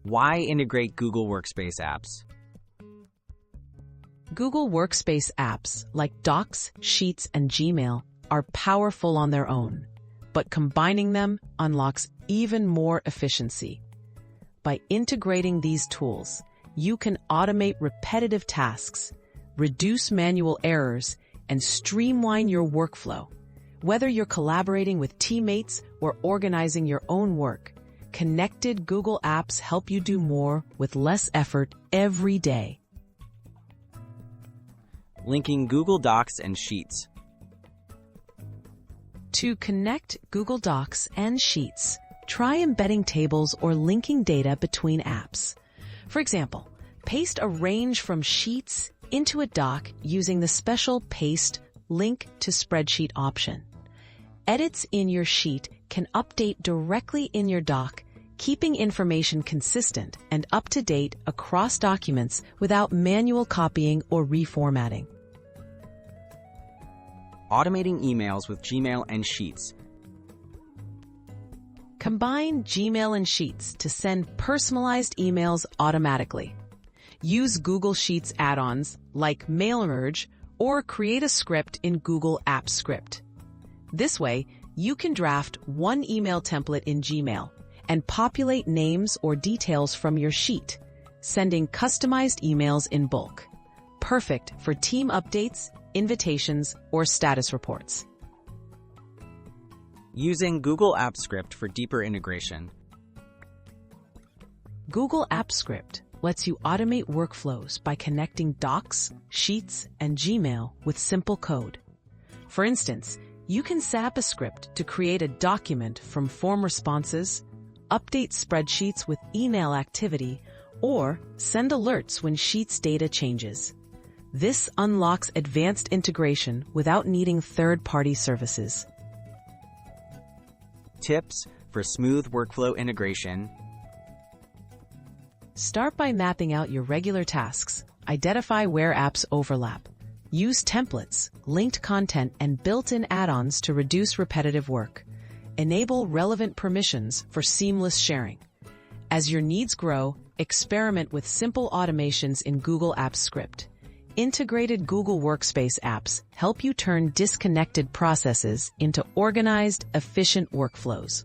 Why integrate Google Workspace apps? Google Workspace apps like Docs, Sheets, and Gmail are powerful on their own, but combining them unlocks even more efficiency. By integrating these tools, you can automate repetitive tasks, reduce manual errors, and streamline your workflow. Whether you're collaborating with teammates or organizing your own work, connected Google apps help you do more with less effort every day. Linking Google Docs and Sheets. To connect Google Docs and Sheets, try embedding tables or linking data between apps. For example, paste a range from Sheets into a doc using the special Paste Link to Spreadsheet option. Edits in your sheet can update directly in your doc, keeping information consistent and up to date across documents without manual copying or reformatting. Automating emails with Gmail and Sheets. Combine Gmail and Sheets to send personalized emails automatically. Use Google Sheets add-ons like Mail Merge or create a script in Google Apps Script. This way, you can draft one email template in Gmail and populate names or details from your sheet, sending customized emails in bulk. Perfect for team updates, invitations, or status reports. Using Google Apps Script for deeper integration. Google Apps Script lets you automate workflows by connecting Docs, Sheets, and Gmail with simple code. For instance, you can set up a script to create a document from form responses, update spreadsheets with email activity, or send alerts when Sheets data changes. This unlocks advanced integration without needing third-party services. Tips for smooth workflow integration. Start by mapping out your regular tasks. Identify where apps overlap. Use templates, linked content, and built-in add-ons to reduce repetitive work. Enable relevant permissions for seamless sharing. As your needs grow, experiment with simple automations in Google Apps Script. Integrated Google Workspace apps help you turn disconnected processes into organized, efficient workflows.